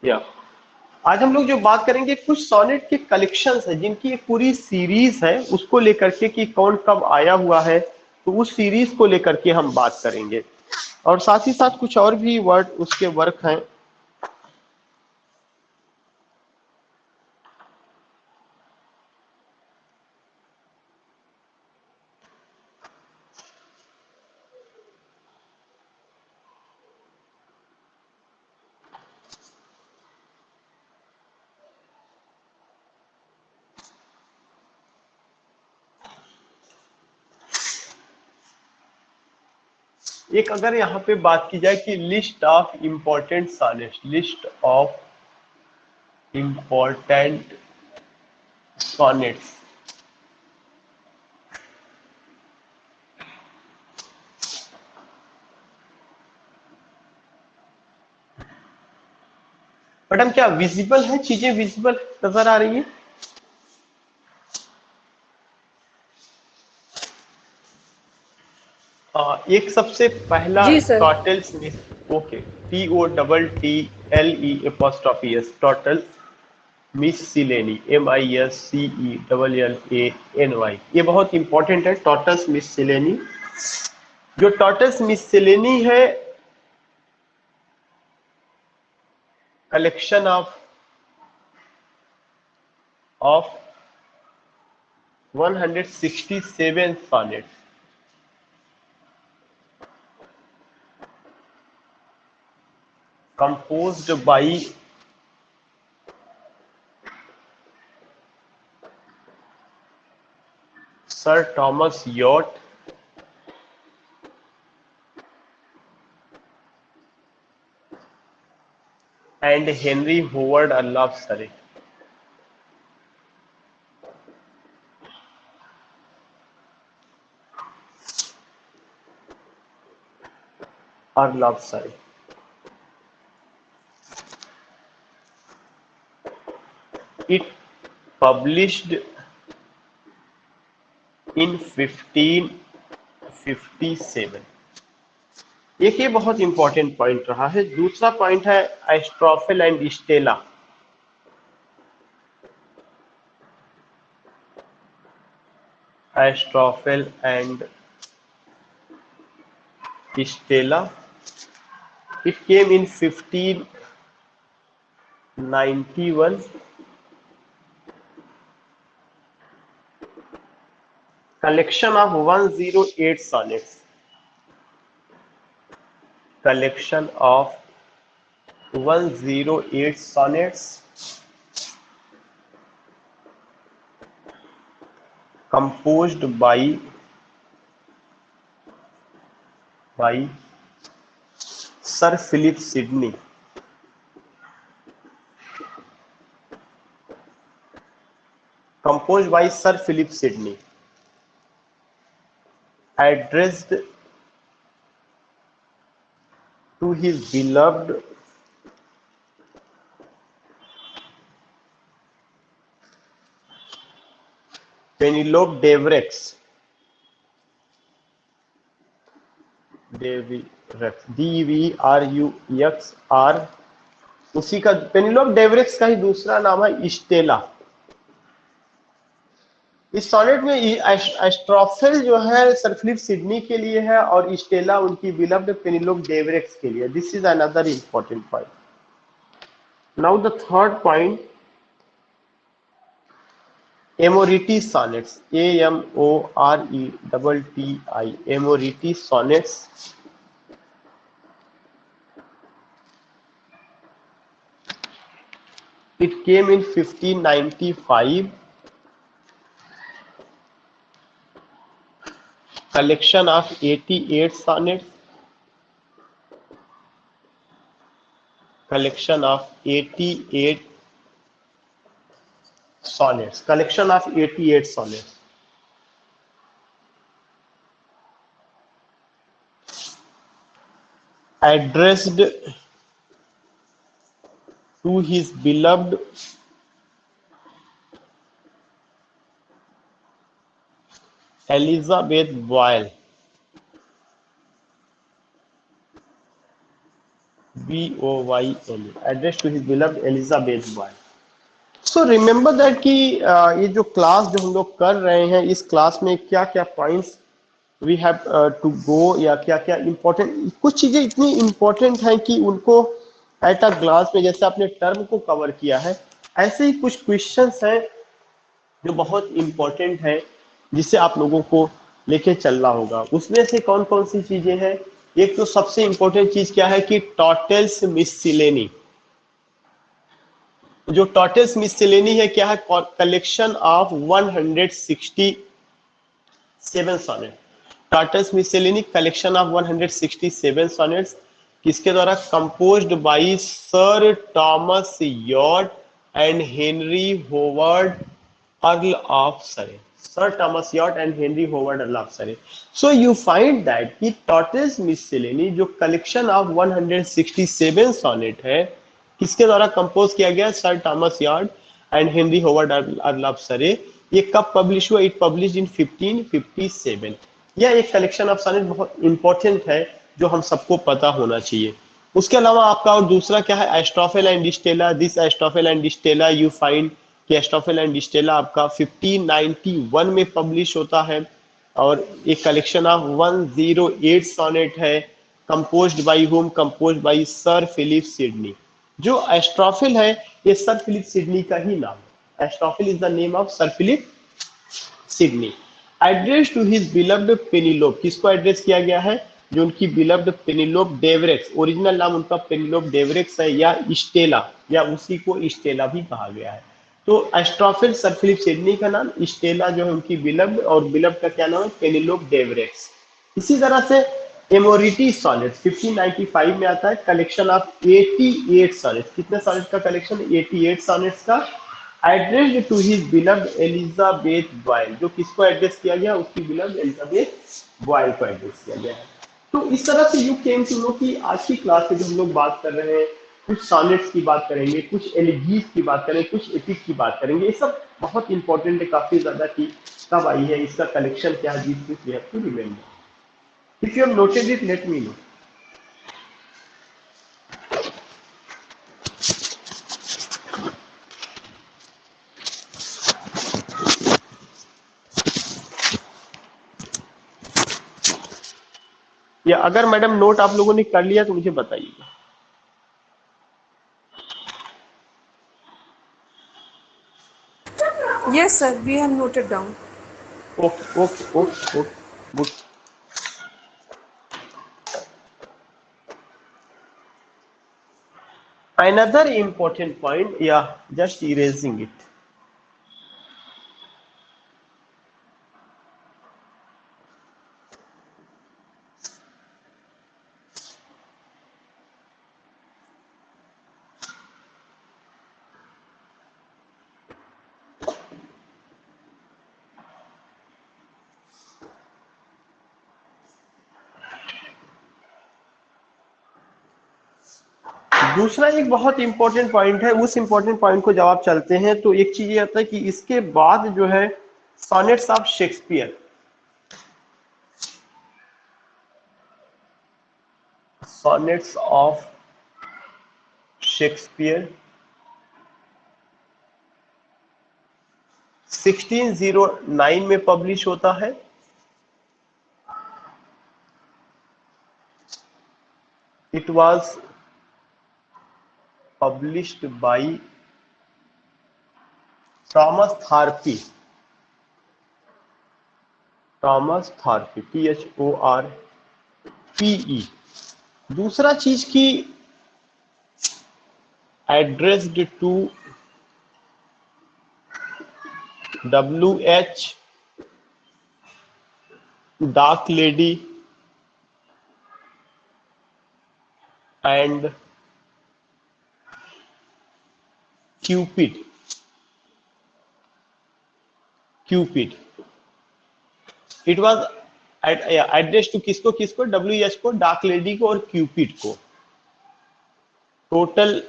या आज हम लोग जो बात करेंगे कुछ सोनेट के कलेक्शंस है जिनकी एक पूरी सीरीज है, उसको लेकर के कि कौन कब आया हुआ है, तो उस सीरीज को लेकर के हम बात करेंगे। और साथ ही साथ कुछ और भी वर्ड उसके वर्क हैं। एक अगर यहाँ पे बात की जाए कि list of important sonnets, list of important sonnets, madam क्या विजिबल है, चीजें विजिबल नजर आ रही है? एक सबसे पहला जी sir. Tottel Smith, okay, TOTTLE Tottel miscellany, MISCELLANY, ये बहुत इंपॉर्टेंट है। टोटस मिससिलेनी, जो टोटस मिससिलेनी है, collection of 167 sonnets composed by Sir Thomas York and Henry Howard Arlov Surrey। Arlov Surrey, it published in 1557। एक ये बहुत इंपॉर्टेंट पॉइंट रहा है। दूसरा पॉइंट है Astrophil and Stella. Astrophil and Stella, it came in 1591। collection of 108 sonnets, collection of 108 sonnets composed by Sir Philip Sidney, composed by Sir Philip Sidney, addressed to his beloved Penelope Devrex, DVRUXR, उसी का पेनिलोप डेवरेक्स का ही दूसरा नाम है Stella. इस sonnet में Astrophil जो है सर फिलिप सिडनी के लिए है और स्टेला उनकी बिलव्ड पेनिलोप डेवरेक्स के लिए। This is another important point. Now the third point, Amoretti sonnets, AMORETTI, Amoretti sonnets it came in 1595। collection of 88 sonnets, collection of 88 sonnets, collection of 88 sonnets addressed to his beloved Elizabeth BOYL, address to his beloved Elizabeth Boyle. So remember that कि ये जो class जो हम लोग कर रहे हैं, इस क्लास में क्या क्या points we have to go, या क्या क्या इंपॉर्टेंट, कुछ चीजें इतनी इंपॉर्टेंट हैं कि उनको एट अ ग्लास में, जैसे आपने टर्म को कवर किया है, ऐसे ही कुछ क्वेश्चंस हैं जो बहुत इंपॉर्टेंट है, जिसे आप लोगों को लेके चलना होगा। उसमें से कौन कौन सी चीजें हैं? एक तो सबसे इंपॉर्टेंट चीज क्या है कि टोटल्स मिससिलेनी। जो टोटल्स मिससिलेनी है क्या है? Collection of 167 sonnet. Tottel's miscellany collection of 167 sonnets किसके द्वारा? Composed by sir Thomas Wyatt and Henry Howard earl of Surrey. Sir Thomas Wyatt and Henry Howard earl of Surrey. So you find that कि Tottel's miscellany जो collection of 167 sonnet है, किसके द्वारा compose किया गया? Sir Thomas Wyatt and Henry Howard earl of Surrey. ये कब publish हुआ? It publish in 1557। यह एक कलेक्शन ऑफ सोनेट बहुत इंपॉर्टेंट है, जो हम सबको पता होना चाहिए। उसके अलावा आपका और दूसरा क्या है? एस्ट्रोफेल and Stella. This एस्ट्रोफेल and Stella you find कि एस्ट्रोफेल एंड स्टेला आपका 1591 में पब्लिश होता है, और एक कलेक्शन ऑफ 108 सोनेट है। Composed by whom? Composed by sir Philip Sidney. जो एस्ट्रोफिल है, ये सर फिलिप सिडनी का ही नाम है। Astrophel is the name of sir Philip Sidney. Address to his beloved Penelope, किसको एड्रेस किया गया है? जो उनकी बिलव्ड पेनिलोप डेवरेक्स, ओरिजिनल नाम उनका पेनिलोप डेवरेक्स है, या स्टेला, या उसी को स्टेला भी कहा गया है। तो एस्ट्रोफिल सर फिलिप सिडनी का नाम, स्टेला जो है उनकी बिलव्ड, और बिलव्ड का क्या नाम है? पेनिलोप डेवरेक्स। इसी तरह से एमोरिटी सॉलिड्स 1595 में आता है, कलेक्शन ऑफ 88 सॉलिड्स। कितने सॉलिड्स का कलेक्शन? 88 सॉलिड्स का। Addressed to his beloved Elizabeth Boyle, जो किसको एड्रेस किया गया? उसकी बिलव्ड एलिजाबेथ बॉयल को एड्रेस किया गया है। तो इस तरह से यू केम टू नो कि आज की क्लास में जो हम लोग बात कर रहे हैं, कुछ सॉनेट्स की बात करेंगे, कुछ एलिगीज की बात करेंगे, कुछ एपिक की बात करेंगे। ये सब बहुत इंपॉर्टेंट है, काफी ज्यादा, कि कब आई है, इसका कलेक्शन क्या है, this we have to remember. If you have noted it, let me know. या अगर मैडम नोट आप लोगों ने कर लिया तो मुझे बताइएगा। Yes, sir. We have noted down. Okay okay okay okay, good. Another important point, yeah, just erasing it. दूसरा एक बहुत इंपॉर्टेंट पॉइंट है, उस इंपॉर्टेंट पॉइंट को जब आप चलते हैं तो एक चीज ये आता है कि इसके बाद जो है sonnets of Shakespeare, sonnets of Shakespeare 1609 में पब्लिश होता है। It was published by Thomas Thorpe, Thomas Thorpe, THORPE। दूसरा चीज की addressed to WH dark lady and Cupid, Cupid. It was address to किसको किसको? WH को, डार्क लेडी को, और क्यूपिड को। Total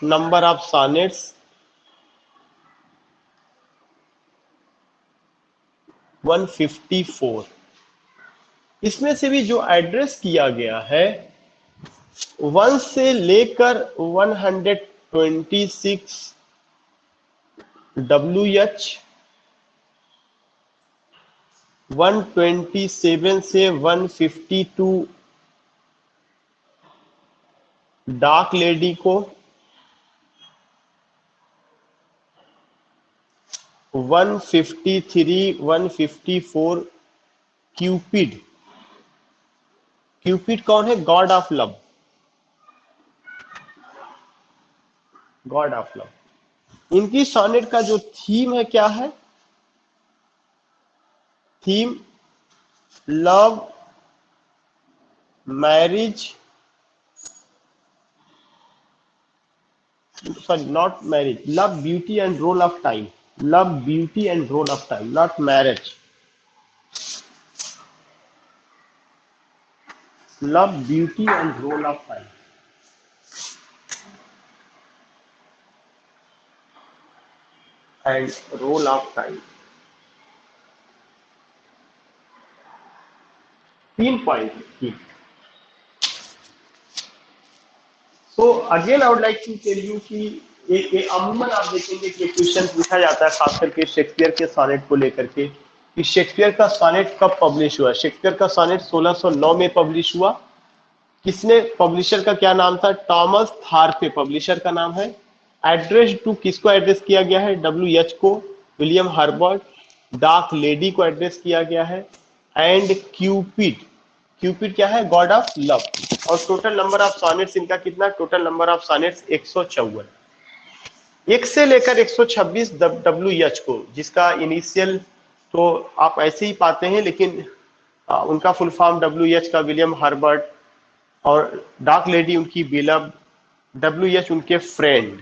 number of sonnets 154। इसमें से भी जो एड्रेस किया गया है 1 से लेकर 126 WH, 127 से 152 डार्क लेडी को, 153 154 क्यूपिड। क्यूपिड कौन है? God of love, God of love. इनकी सॉनेट का जो थीम है क्या है? Theme love, marriage, sorry, not marriage, love, beauty and role of time, love, beauty and role of time, not marriage, love, beauty and role of time, and role of time। 3 point की। So again I would like to tell you कि एक अमूमन आप देखेंगे कि question पूछा जाता है खास करके शेक्सपियर के सॉनेट को लेकर के कि शेक्सपियर का सॉनेट कब पब्लिश हुआ। शेक्सपियर का सॉनेट 1609 में पब्लिश हुआ। किसने, पब्लिशर का क्या नाम था? टॉमस थार्पे पब्लिशर का नाम है। एड्रेस टू किसको एड्रेस किया गया है? WH को, विलियम हर्बर्ट, डार्क लेडी को एड्रेस किया गया है, एंड क्यूपिड। क्यूपिड क्या है? God of love. और टोटल नंबर ऑफ सॉनेट्स इनका कितना? Total number of sonnets 154। 1 से लेकर 126 WH को, जिसका इनिशियल तो आप ऐसे ही पाते हैं, लेकिन उनका फुल फॉर्म WH का विलियम हर्बर्ट, और डार्क लेडी उनकी बिलव, WH उनके फ्रेंड,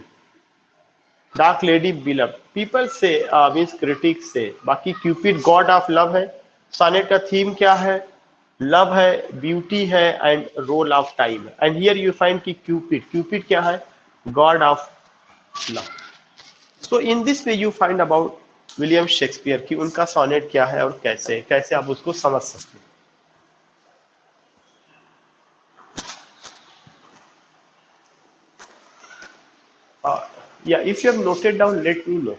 डार्क लेडी बिलव, पीपल से मीन्स क्रिटिक्स से। बाकी क्यूपिड गॉड ऑफ लव है। सॉनेट का थीम क्या है? लव है, ब्यूटी है, एंड रोल ऑफ टाइम है। एंड हियर यू फाइंड कि क्यूपिड क्या है? God of love. So in this way you find about William Shakespeare कि उनका सॉनेट क्या है और कैसे कैसे आप उसको समझ सकते हैं। Yeah, if you have noted down, let me know.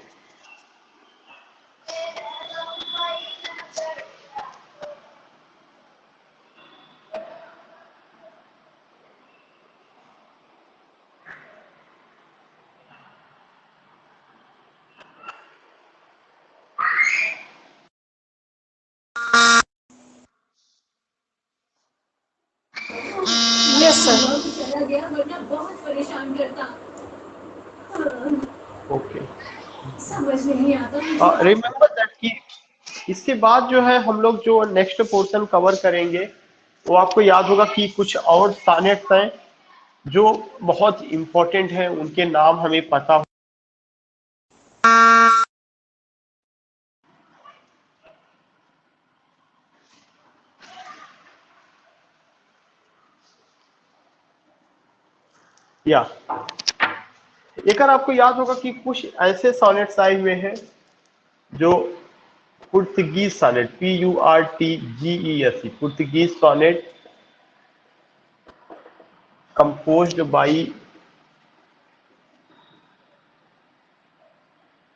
Yes, sir. Okay. Remember that कि इसके बाद जो है हम लोग जो नेक्स्ट पोर्शन कवर करेंगे वो आपको याद होगा कि कुछ और सॉनेट्स हैं जो बहुत इंपॉर्टेंट हैं, उनके नाम हमें पता हो। या एक आपको याद होगा कि कुछ ऐसे सॉनेट्स आए हुए हैं जो Portuguese sonnet, PURTGES, Portuguese sonnet composed by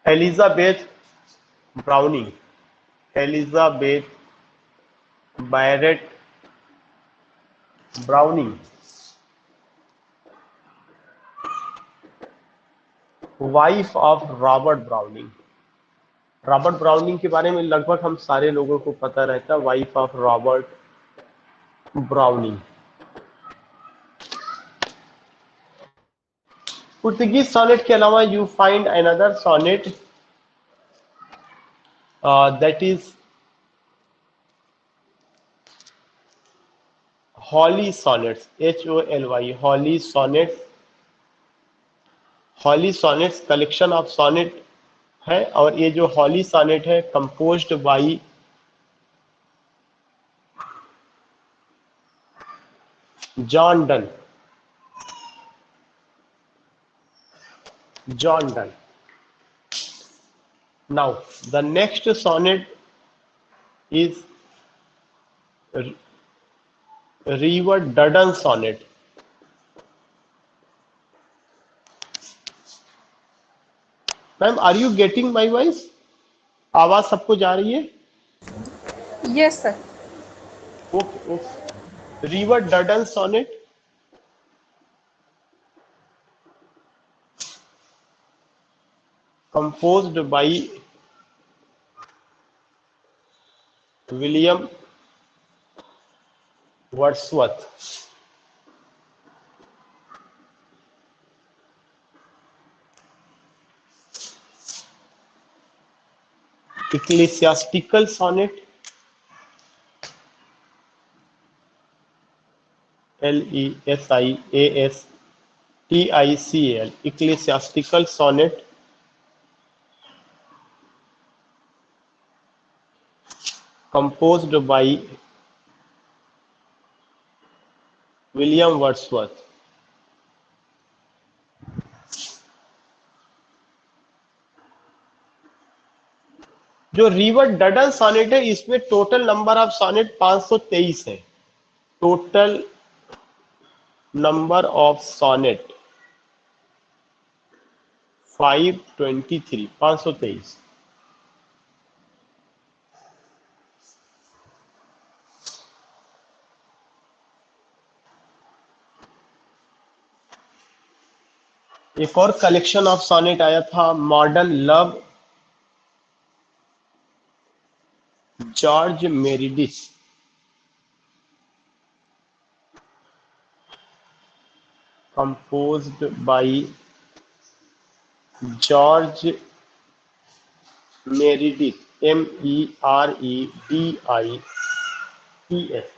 Elizabeth Browning, Elizabeth Barrett Browning, wife of Robert Browning. Robert Browning के बारे में लगभग हम सारे लोगों को पता रहता है, wife of Robert Browning. Portuguese sonnet के अलावा you find another sonnet that is holy sonnets, HOLY, holy sonnets. Holy sonnets collection of sonnet है, और ये जो हॉली सॉनेट है composed by John Donne, John Donne. Now the next sonnet is River Dudden sonnet. Ma'am are you getting my voice? आवाज सबको जा रही है? Yes, sir. Okay okay. River Duddon sonnet composed by William Wordsworth. Ecclesiastical sonnet, Lesiastical, ecclesiastical sonnet composed by William Wordsworth. जो river Duddon sonnet है इसमें total number of sonnet 523 है। Total number of sonnet 523, 523। एक और collection of sonnet आया था, modern love, George Meredith. composed by George Meredith, MEREDITH,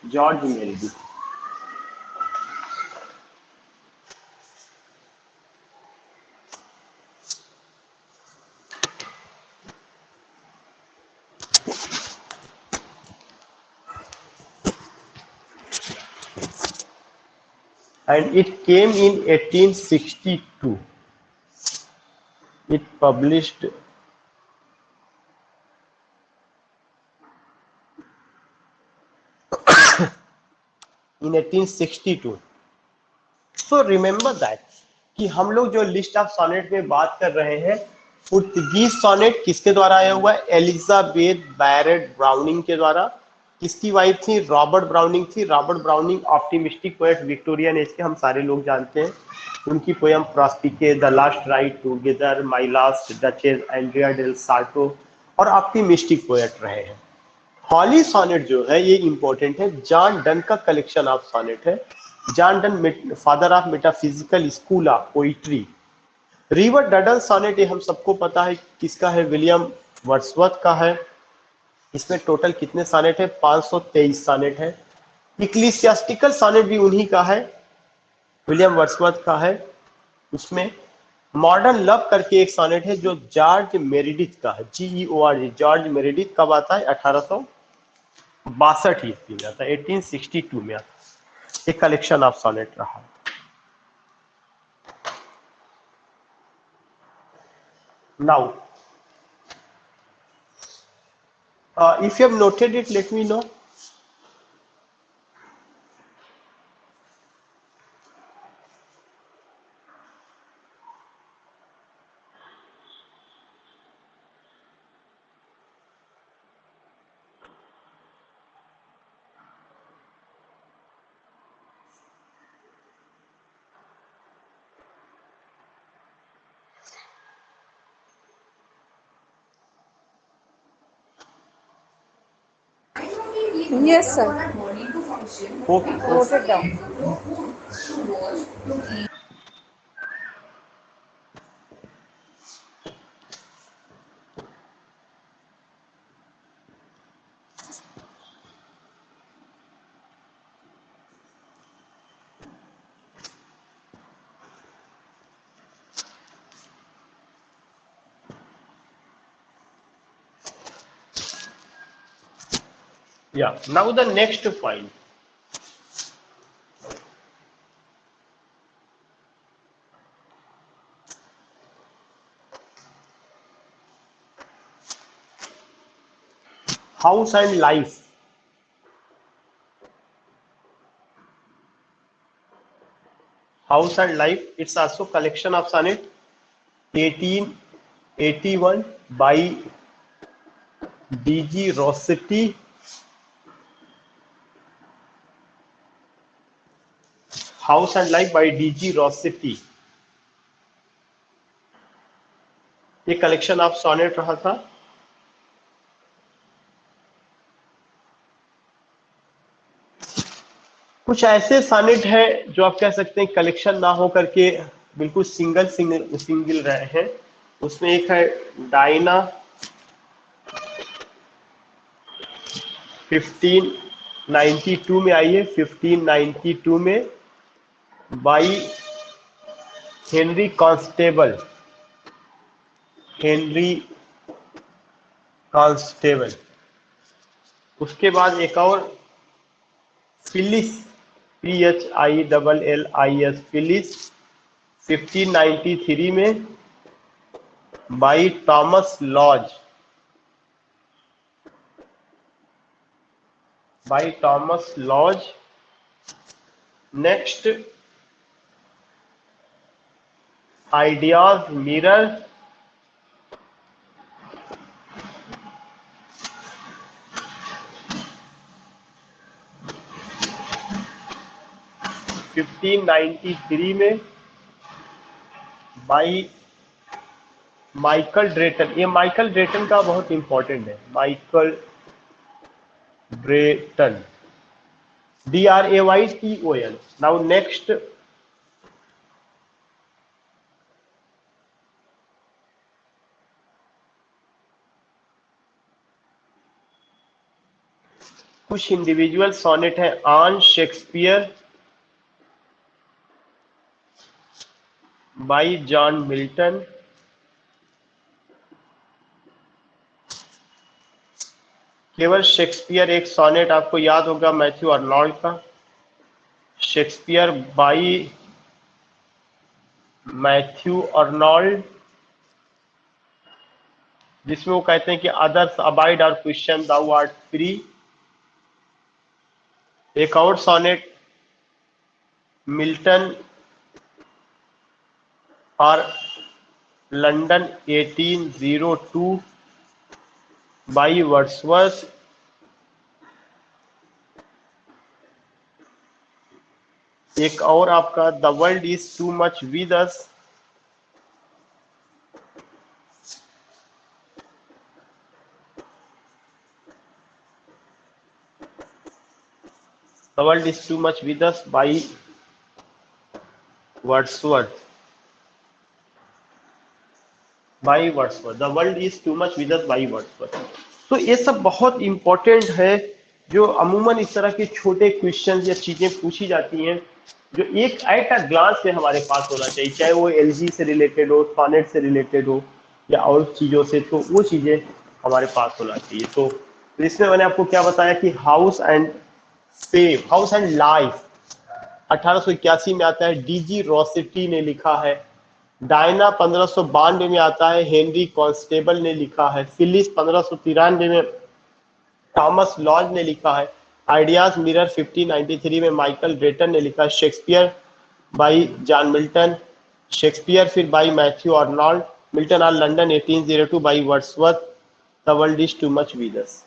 George Meredith. And it came in 1862. It published in 1862. So remember that कि हम लोग जो list of sonnet में बात कर रहे हैं, पुर्तगीज सॉनेट किसके द्वारा आया हुआ है? एलिजाबेथ बैरेट ब्राउनिंग के द्वारा। किसकी वाइफ थी? रॉबर्ट ब्राउनिंग थी। Robert Browning optimistic poet, Victorian age के, हम सारे लोग जानते हैं। उनकी poem Prospice, the last ride together, my last duchess, Andrea del Sarto, और ऑप्टिमिस्टिक पोएट रहे हैं। हॉली सॉनेट जो है ये इंपॉर्टेंट है, जॉन डन का कलेक्शन ऑफ सॉनेट है। John Donne father of metaphysical school of poetry. River Duddon sonnet ये हम सबको पता है किसका है? विलियम वर्ड्सवर्थ का है। इसमें टोटल कितने सॉनेट है? 523 सॉनेट है। इक्लिसियास्टिकल सॉनेट भी उन्हीं का है, विलियम वर्ड्सवर्थ का है। उसमें मॉडर्न लव करके एक सॉनेट है जो जॉर्ज मेरिडिथ का है, GEORG। जॉर्ज मेरिडिथ कब आता है? 1862 ईस्वी में आता है, 1862 में आता है। एक कलेक्शन ऑफ सॉनेट रहा। Now if you have noted it, let me know. Yes, sir. Okay. Noted down. Yeah. Now the next point. House and life. House and life. It's also collection of sonnet, 18 81 by D.G. Rossetti, House and Life by D.G. Rossetti। ये collection of sonnet रहा था। कुछ ऐसे sonnet है जो आप कह सकते हैं कलेक्शन ना हो करके बिल्कुल सिंगल रहे हैं। उसमें एक है डायना 1592 में आई है, 1592 में बाई हेनरी कॉन्स्टेबल। उसके बाद एक और फिलिस PHILLIS फिलिस 1593 में by Thomas Lodge. Next idea's mirror 1593 में बाई माइकल ड्रेटन। ये माइकल ड्रेटन का बहुत इंपॉर्टेंट है, माइकल ड्रेटन DRAYTON। नाउ नेक्स्ट कुछ इंडिविजुअल सोनेट है on Shakespeare by John Milton. केवल शेक्सपियर एक सोनेट आपको याद होगा मैथ्यू अर्नोल्ड का, शेक्सपियर बाई मैथ्यू अर्नोल्ड, जिसमें वो कहते हैं कि अदर्स अबाइड और क्वेश्चन दाउ आर्ट फ्री। एक और सोनेट मिल्टन और लंदन 1802 बाई वर्ड्सवर्थ। एक और आपका the world is too much with us, the world is too much with us by Wordsworth. The world is too much with us by Wordsworth. तो ये सब बहुत इंपॉर्टेंट है जो अमूमन इस तरह के छोटे क्वेश्चन या चीजें पूछी जाती हैं जो एक एट अ ग्लांस में हमारे पास होना चाहिए, चाहे वो एलजी से रिलेटेड हो, सोनेट से रिलेटेड हो या और चीजों से, तो वो चीजें हमारे पास होना चाहिए। तो इसमें मैंने आपको क्या बताया कि हाउस एंड लाइफ 1881 में आता है, डीजी रॉसेटी ने लिखा है। डायना 1592 में आता है, हेनरी कॉन्स्टेबल ने लिखा है। फिलिस 1593 में थॉमस लॉज ने लिखा है। आइडियाज मिरर 1593 में माइकल ड्रेटन ने लिखा है। Shakespeare by John Milton, Shakespeare फिर बाई मैथ्यू अर्नोल्ड, मिल्टन और London 1802 by Wordsworth, the world is too much with अस।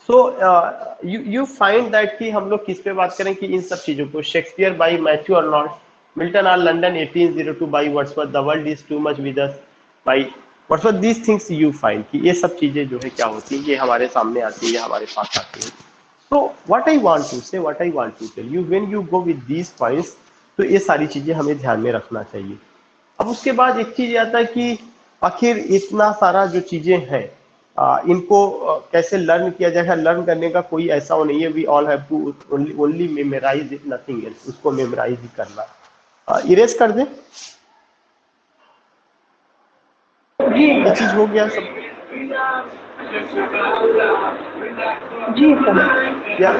तो यू फाइंड दैट कि हम लोग किस पे बात करें कि इन सब चीजों को, Shakespeare by Matthew Arnold, Milton और London 1802 by Wordsworth, the world is too much with us by Wordsworth. These things you find कि ये सब चीजें जो है क्या होती हैं, ये हमारे सामने आती है, हमारे पास आती है। तो what I want to say, what I want to tell you, when you go with these points, तो ये सारी चीजें हमें ध्यान में रखना चाहिए। अब उसके बाद एक चीज आता है कि आखिर इतना सारा जो चीजें हैं इनको कैसे लर्न किया जाएगा। लर्न करने का कोई ऐसा वो नहीं है, we all have to only memorise it, nothing else. उसको मेमोराइज ही करना। इरेज कर दें, जी ये सर। चीज हो गया सब जी सर। या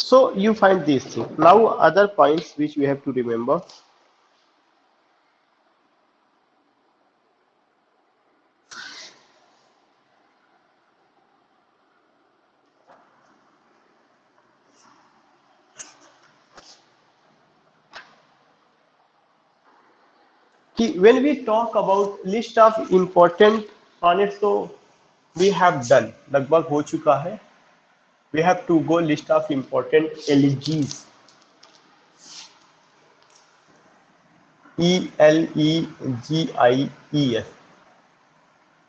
so you find these things. Now other points which we have to remember. कि when we talk about list of important sonnets, so we have done, लगभग हो चुका है। we have to go list of important elegies, elegies,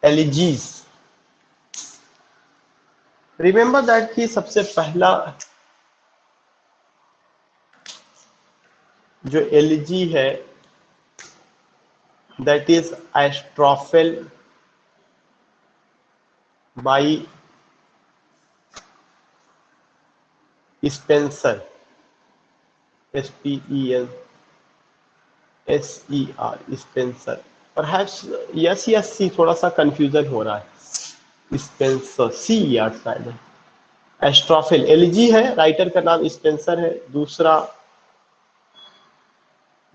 elegies। remember that कि सबसे पहला जो elegy है that is Astrophel by Spencer, SPENSER, Spenser. Perhaps yes yes see, थोड़ा सा कंफ्यूजन हो रहा है। स्पेंसर सी यार शायद है। एस्ट्रोफिल एलिजी है, राइटर का नाम स्पेंसर है। दूसरा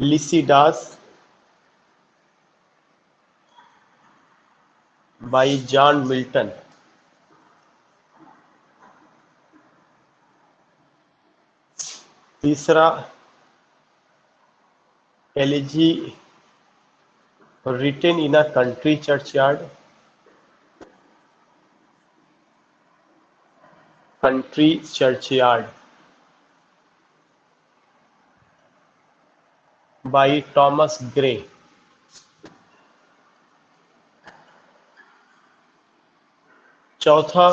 लिसिडास बाय जॉन मिल्टन। तीसरा elegy written in a country churchyard, country churchyard by Thomas Gray। चौथा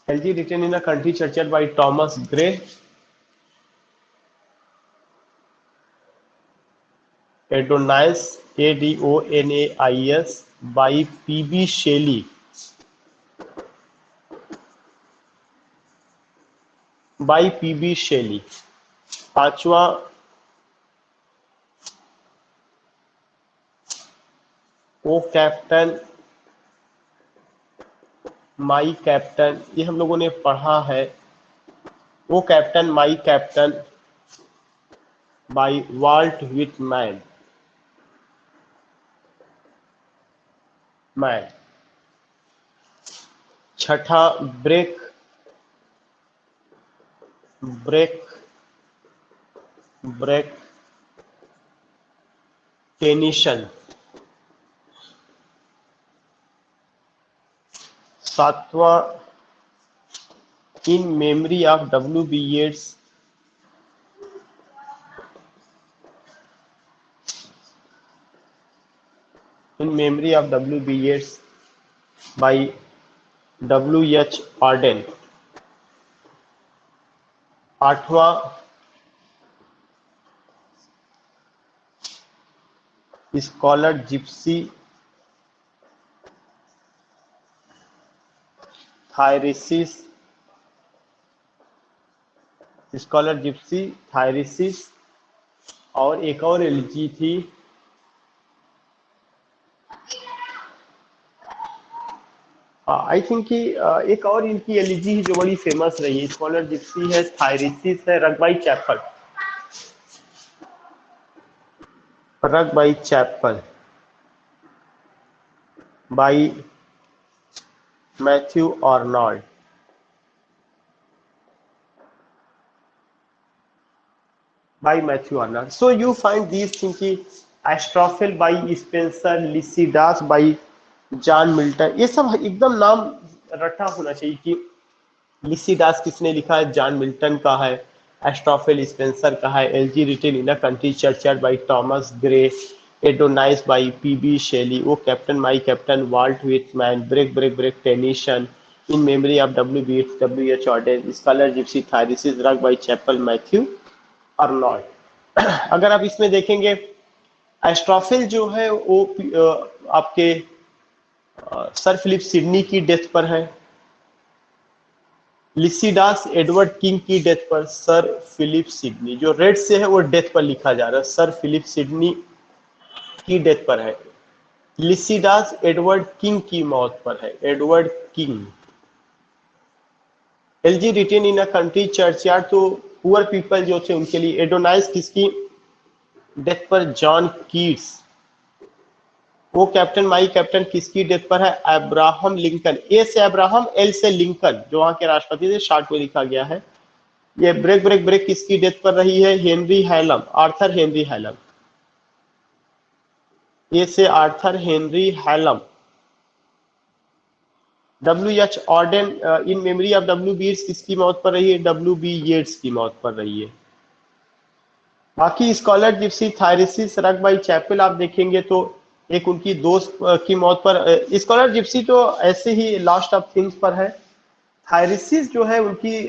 elegy written in a country churchyard by Thomas Gray, Adonais, Adonais by P.B. Shelley, by P.B. Shelley। पांचवा ओ captain my captain, ये हम लोगों ने पढ़ा है। O captain my captain by Walt Whitman. छठा break break break Tennyson. सातवां in memory of W.B. Yeats। In memory of W.B. Yeats by W.H. Auden। आठवां scholar gipsy Thyrsis, scholar gipsy Thyrsis. और एक और एलिजी थी I think कि एक और इनकी एलिजी जो बड़ी फेमस रही है। स्कॉलर जिप्सी है, थायरिसिस है, Rugby Chapel, Rugby Chapel by Matthew Arnold. by Matthew Arnold। So you find these things कि Astrophel by Spenser, Lycidas by John Milton. ये सब एकदम नाम रटा होना चाहिए कि लिसिडास किसने लिखा है, जॉन मिल्टन का है, एस्ट्रोफिल स्पेंसर का है, elegy written in a country churchyard by Thomas Gray, Adonais by PB Shelley, O captain my captain, Walt Whitman, break break break Tennyson, in memory of W H Auden, scholar gipsy Thyrsis, Rugby chapel Matthew Arnold. अगर आप इसमें देखेंगे Astrophil जो है वो आपके sir Philip Sidney की death पर है। लिसिडास एडवर्ड किंग की डेथ पर, सर फिलिप सिडनी जो रेड से है वो डेथ पर लिखा जा रहा है, सर फिलिप सिडनी की डेथ पर है। लिसिडास एडवर्ड किंग की मौत पर है, Edward King. Elegy written in a country churchyard तो पुअर पीपल जो थे उनके लिए। एडोनाइस किसकी डेथ पर, जॉन कीट्स। वो कैप्टन माई कैप्टन किसकी डेथ पर है, अब्राहम लिंकन। ए से अब्राहम, एल से लिंकन जो वहां के राष्ट्रपति थे, शार्ट में लिखा गया है। ये ब्रेक ब्रेक ब्रेक किसकी डेथ पर रही है, Henry Hallam, Arthur Henry Hallam. A से Arthur Henry Hallam. W H Auden in memory of W Yeats किसकी मौत पर रही है, डब्ल्यू बी येट्स की मौत पर रही है। बाकी scholar gipsy Thyrsis Rugby chapel आप देखेंगे तो एक उनकी दोस्त की मौत पर, स्कॉलर जिप्सी तो ऐसे ही लास्ट ऑफ थिंग्स पर है। थायरिसिस जो है उनकी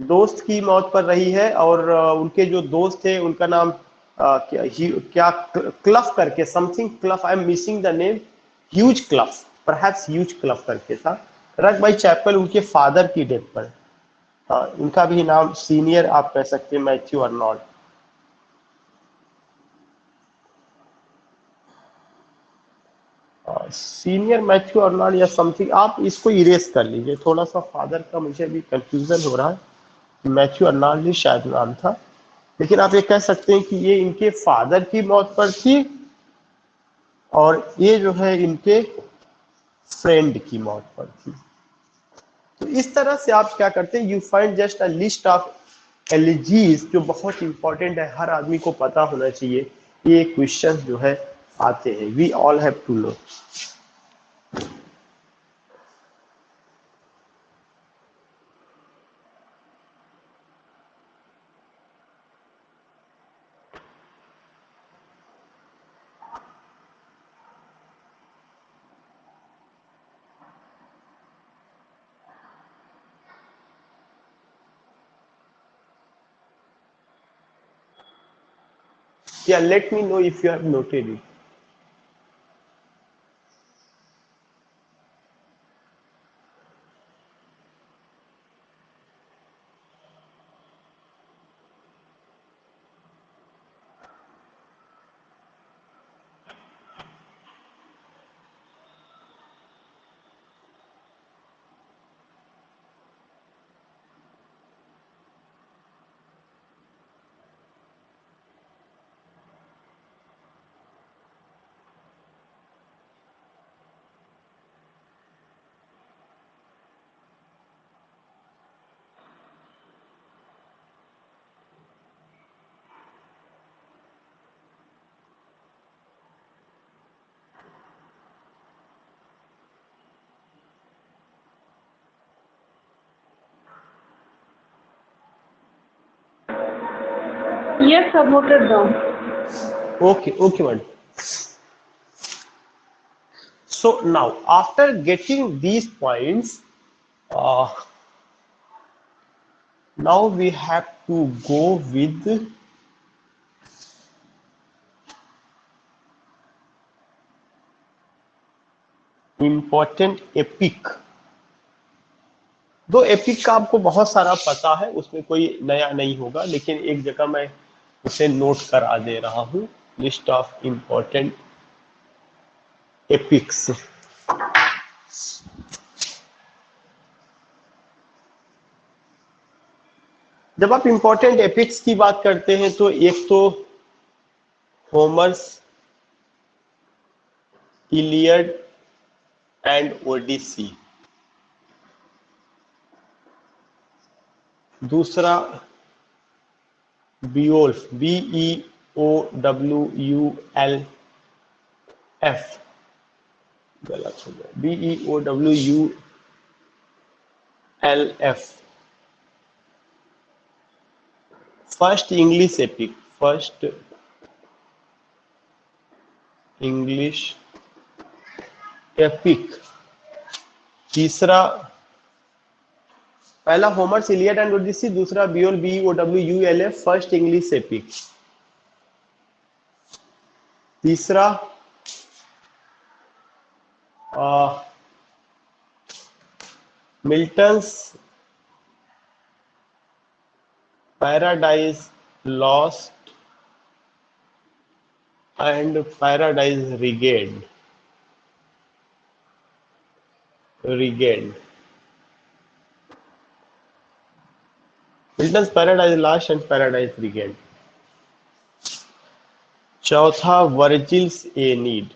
दोस्त की मौत पर रही है, और उनके जो दोस्त थे उनका नाम क्या क्लफ करके, something Clough, I am missing the name, Hugh Clough, perhaps Hugh Clough करके था। रग बाई चैपल उनके फादर की डेथ पर। उनका भी नाम सीनियर आप कह सकते हैं, Matthew Arnold. Senior Matthew Arnold या समथिंग, आप इसको इरेज कर लीजिए, थोड़ा सा फादर का मुझे भी कंफ्यूजन हो रहा है। मैथ्यू अर्नॉल्ड ही शायद नाम था, लेकिन आप ये कह सकते हैं कि ये इनके फादर की मौत पर थी, और ये जो है इनके फ्रेंड की मौत पर थी। तो इस तरह से आप क्या करते हैं, you find just a list of elegies, जो बहुत इंपॉर्टेंट है, हर आदमी को पता होना चाहिए। ये क्वेश्चन जो है आते हैं, we all have to know. Yeah, let me know if you have noted it. Yes, I've noted down. Okay, okay, madam. So now, after getting these points, uh, now we have to go with important epic। दो epic का आपको बहुत सारा पता है, उसमें कोई नया नहीं होगा, लेकिन एक जगह मैं उसे नोट करा दे रहा हूं, लिस्ट ऑफ इंपॉर्टेंट एपिक्स। जब आप इंपॉर्टेंट एपिक्स की बात करते हैं तो एक तो होमर्स इलियड एंड ओडिसी, दूसरा बियोल्फ, BEOWULF, एफ, गलत हो गया, BEOWULF, first English epic, first English epic. तीसरा, पहला होमर्स इलियड एंड ओडिसी, दूसरा BEOWULF, फर्स्ट इंग्लिश एपिक। तीसरा Milton's paradise lost and paradise regained, Milton's paradise lost and paradise regained. चौथा Virgil's Aeneid,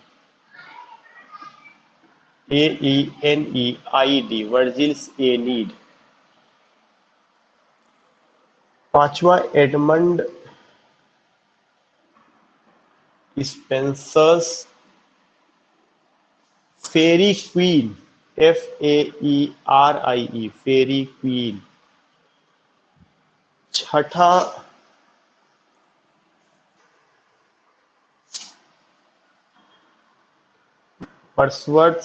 AENEID, Virgil's Aeneid. पांचवा Edmund Spenser's faerie queene, FAERIE, faerie queene. छठा Wordsworth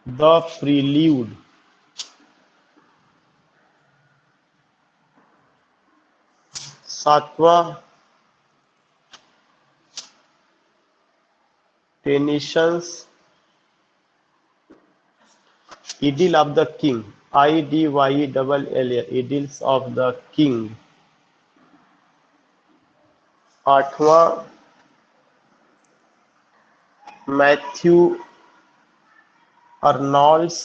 the prelude, सातवां Tennyson's idyll of the king, IDYLL, idylls of the king. आठवां Matthew Arnold's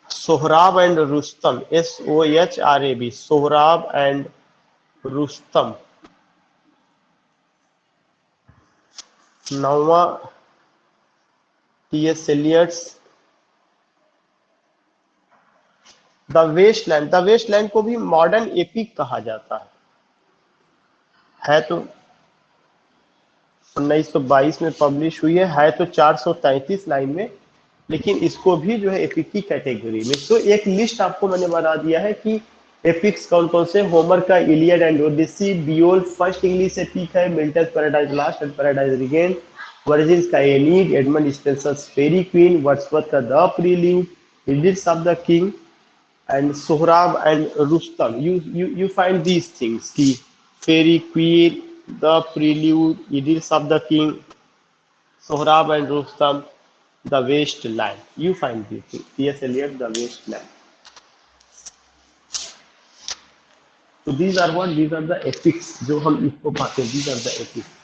Sohrab and Rustam, SOHRAB, Sohrab and Rustum. नौवां T.S. Eliot's the wasteland, the wasteland को भी modern epic कहा जाता है तो 1922 में पब्लिश हुई है तो 433 लाइन में, लेकिन इसको भी जो है एपिक की कैटेगरी में। तो एक लिस्ट आपको मैंने बना दिया है कि एपिक्स कौन कौन से, होमर का Iliad and Odyssey, Beowulf first English epic है, Milton paradise lost and paradise regain, Virgil's का Aeneid, Edmund Spenser's faerie queene, Wordsworth का the prelude, idylls of the king and Sohrab and Rustam. You find these things, ki Fairy Queen, The Prelude, Idris of the King, Sohrab and Rustam, The Wasteland. You find these things. T.S. Eliot, The Wasteland. So these are what? These are the epics जो हम इसको पाते हैं. These are the epics.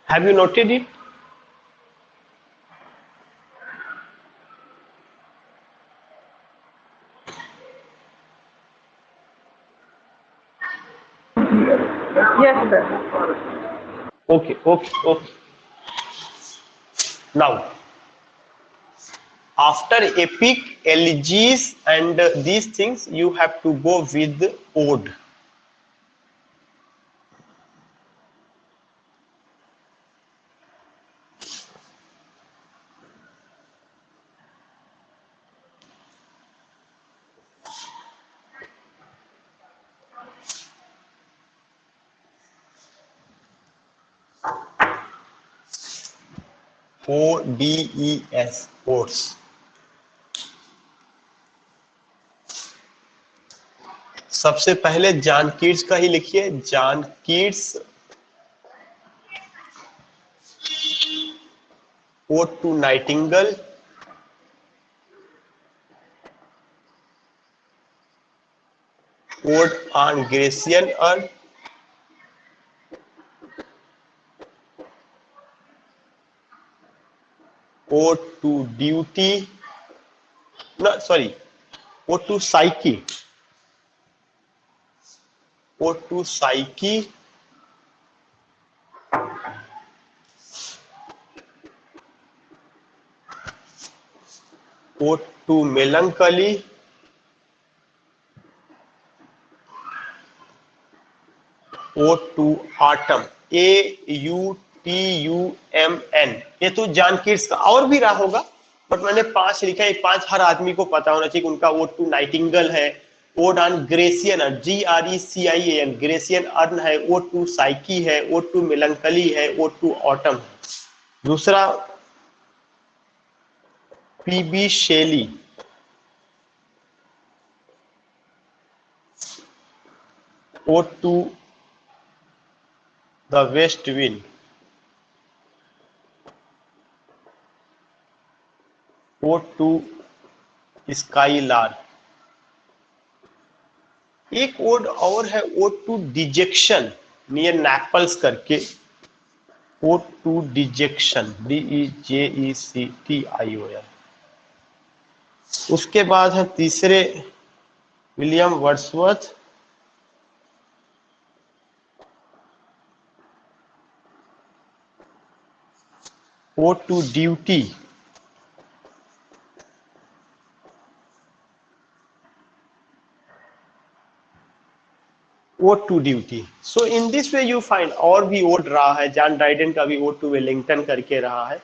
Have you noted it? Yes, sir. Okay. Now, after epic, elegies and these things, you have to go with ode. ODS, odes. सबसे पहले John Keats का ही लिखिए, John Keats ode to nightingale, ode on Grecian urn, ode to duty, no sorry, O2 Psyche, O2 Psyche, O2 melancholy, O2 autumn, AUTUMN। ये तो John Keats का और भी रहा होगा, बट मैंने 5 लिखा है। 5 हर आदमी को पता होना चाहिए। उनका O2 नाइटिंगल है, odd on Grecian, GRECIAN Grecian earn है, O2 साइकी है, O2 मेलंकली है, O2 ऑटम है। दूसरा PB Shelley, O2 the west wind, O2 skylark. एक ओड और है O2 डिजेक्शन नियर नेपल्स करके, O2 डिजेक्शन, DEJECTION। उसके बाद है तीसरे William Wordsworth, O2 duty, O2 duty. So in this way you find, और भी ओड रहा है, जॉन ड्राइडन का भी O2 वेलिंगटन करके रहा है।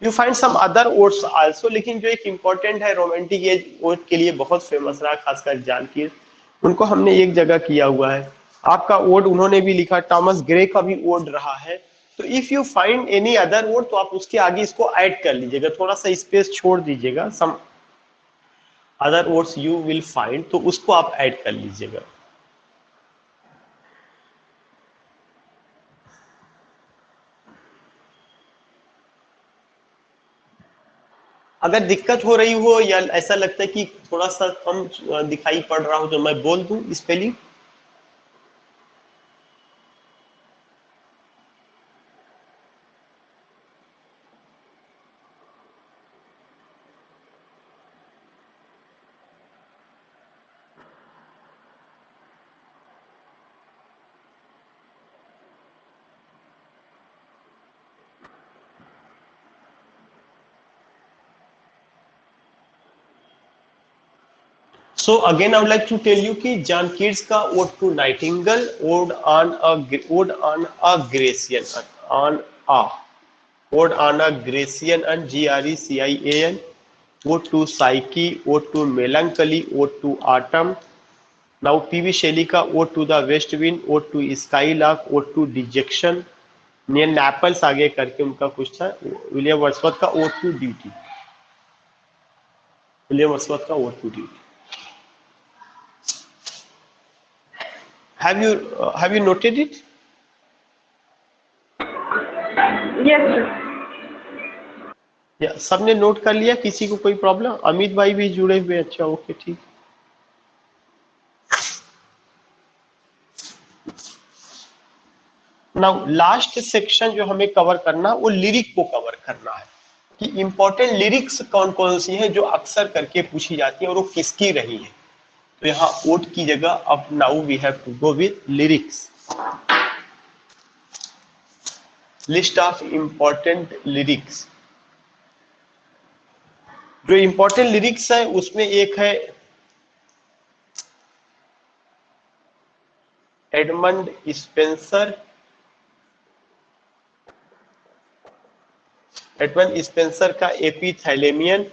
You find some other odes also, लेकिन जो एक इंपॉर्टेंट है रोमांटिक एज ओड के लिए बहुत फेमस रहा, खासकर जॉन कीट्स, उनको हमने एक जगह किया हुआ है। आपका ओड उन्होंने भी लिखा, टॉमस ग्रे का भी ओड रहा है। तो if you find any other ode, तो आप उसके आगे इसको ऐड कर लीजिएगा, थोड़ा सा स्पेस छोड़ दीजिएगा। Some other odes you will find, तो उसको आप ऐड कर लीजिएगा। अगर दिक्कत हो रही हो या ऐसा लगता है कि थोड़ा सा कम दिखाई पड़ रहा हो, तो मैं बोल दूं spelling. So again, I would like to tell you कि जॉन कीट्स का ode to nightingale, ode on a Grecian, ode on a Grecian and GRECIAN, ode to Psyche, ode to melancholy, ode to autumn. Now PB Shelley का ode to the west wind, ode to skylark, ode to dejection near Naples आगे करके उनका कुछ था। William Wordsworth का ode to duty, William Wordsworth का ode to duty. Have you noted it? Yes, sir. या सबने नोट कर लिया? किसी को कोई प्रॉब्लम? अमित भाई भी जुड़े हुए, अच्छा ओके ठीक। नाउ लास्ट सेक्शन जो हमें कवर करना, वो लिरिक को कवर करना है कि इंपॉर्टेंट लिरिक्स कौन कौन सी है जो अक्सर करके पूछी जाती है और वो किसकी रही है। तो यहाँ ओट की जगह अब now we have to go with lyrics, list of important lyrics. जो इंपॉर्टेंट लिरिक्स है उसमें एक है एडमंड स्पेंसर, एडमंड स्पेंसर का एपिथैलेमियन,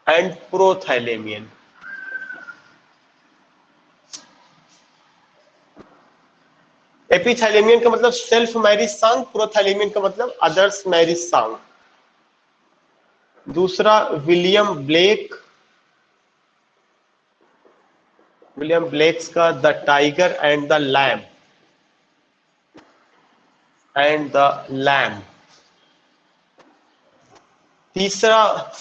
एंड प्रोथैलेमियन। एपिथैलेमियन का मतलब सेल्फ मैरिज सॉन्ग, प्रोथैलेमियन का मतलब अदर्स मैरिज सॉन्ग। दूसरा विलियम ब्लेक, विलियम ब्लेक्स का the tiger and the lamb, and the lamb. तीसरा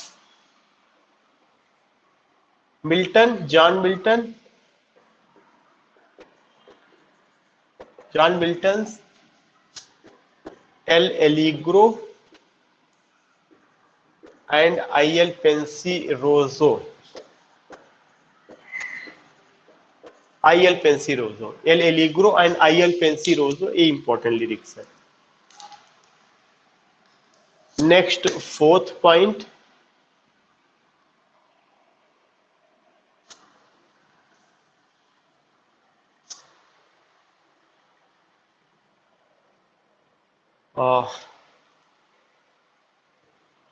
Milton, John Milton, John Milton L'Allegro, and IL Penseroso. IL Penseroso, El Allegro and IL Penseroso, ये important lyrics है. Next, fourth point.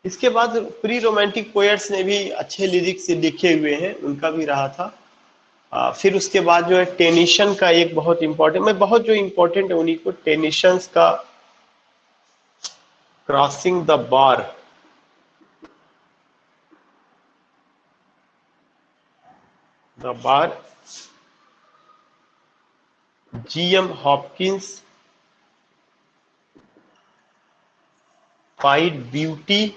इसके बाद pre romantic poets ने भी अच्छे lyrics लिखे हुए हैं, उनका भी रहा था. फिर उसके बाद जो है टेनिशन का एक बहुत इंपॉर्टेंट, मैं बहुत जो इंपॉर्टेंट है उन्हीं को, टेनिशंस का crossing the bar, GM Hopkins, fight beauty,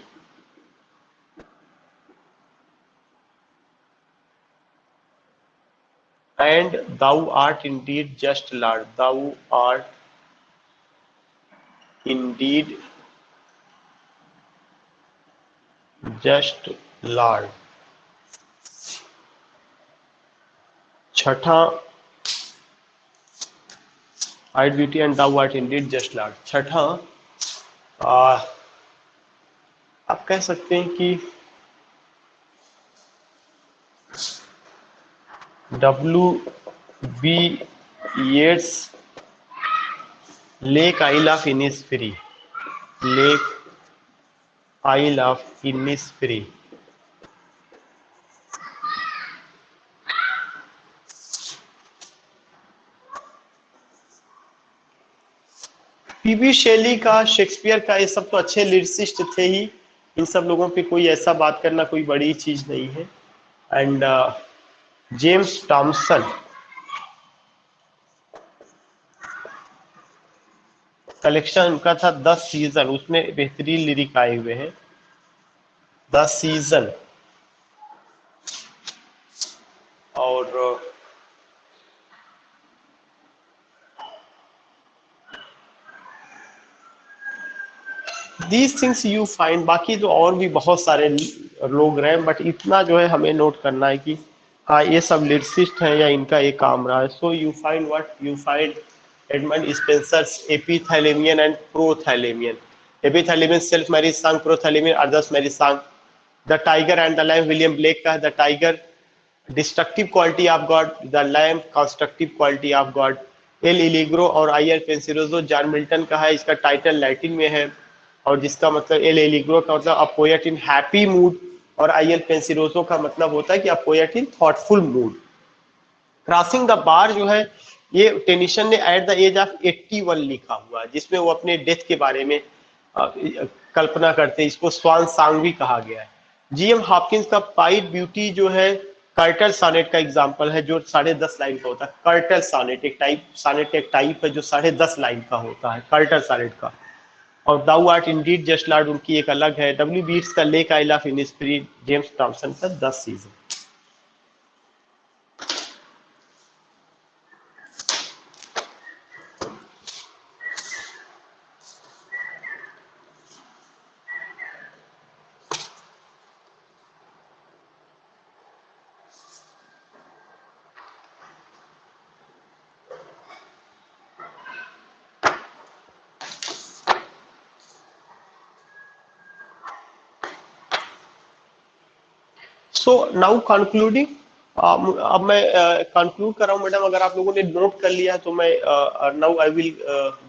and thou art indeed just Lord. Thou art indeed just Lord. छठा, fight beauty and thou art indeed just Lord. छठा, आप कह सकते हैं कि W.B. Yeats, Lake Isle of Innisfree, Lake Isle of Innisfree. PB Shelley का, Shakespeare का, ये सब तो अच्छे लिरिसिस्ट थे ही. इन सब लोगों पे कोई ऐसा बात करना कोई बड़ी चीज नहीं है. एंड जेम्स टॉमसन, कलेक्शन उनका था 10 सीजन, उसमें बेहतरीन लिरिक आए हुए हैं. 10 सीजन. और दीज थिंग्स यू फाइंड. बाकी तो और भी बहुत सारे लोग रहे, बट इतना जो है हमें नोट करना है कि हाँ ये सब लिरिसिस्ट हैं या इनका ये काम रहा है. So you find what you find Edmund Spenser's Epithalamion and Prothalamion. Epithalamion self marriage song, Prothalamion others marriage song. The tiger and the lamb William Blake का है. The tiger destructive quality of God, the lamb constructive quality of God. L'Allegro और IL पेंसिरोजो John Milton का है. इसका title Latin में है और जिसका मतलब एल एलिग्रो का मतलब a poet in happy mood और IL पेंसिरोजो का मतलब होता है कि a poet in thoughtful mood. Crossing the bar जो है ये टेनिशन ने एट द एज ऑफ 81 लिखा हुआ है, जिसमें वो अपने डेथ के बारे में कल्पना करते हैं. इसको स्वान सॉन्ग भी कहा गया है. GM हॉपकिंस का फाइट ब्यूटी जो है कर्टल सॉनेट का एग्जांपल है, जो 10.5 लाइन का होता है. कर्टल सॉनेट एक टाइप है जो 10.5 लाइन का होता है, कर्टल सॉनेट का. और thou art indeed just lord उनकी एक अलग है. W.B. Yeats का lake isle of Innisfree, James Thomson का 10 सीजन. सो नाउ कंक्लूडिंग, अब मैं कंक्लूड कर रहा हूँ मैडम. अगर आप लोगों ने नोट कर लिया तो मैं now I will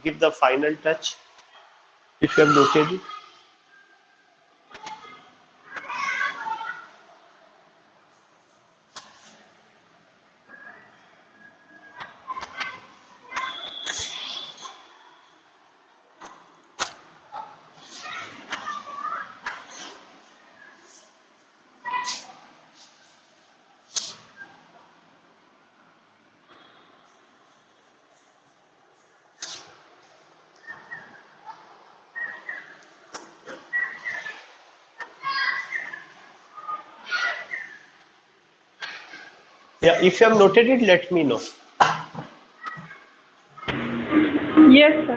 give the final touch if you have noted it. Yeah, if you have noted it, let me know. Yes, sir.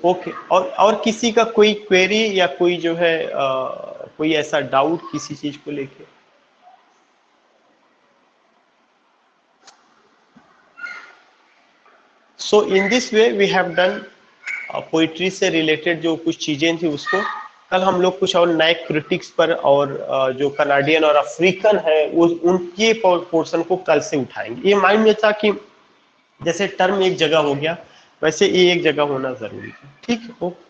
Okay, और किसी का कोई क्वेरी या कोई जो है कोई ऐसा डाउट किसी चीज को लेके? So in this way we have done poetry से रिलेटेड जो कुछ चीजें थी उसको। कल हम लोग कुछ और नए क्रिटिक्स पर और जो कनाडियन और अफ्रीकन है उनके पोर्शन को कल से उठाएंगे। ये माइंड में था कि जैसे टर्म एक जगह हो गया वैसे ये एक जगह होना जरूरी है। ठीक है, ओके।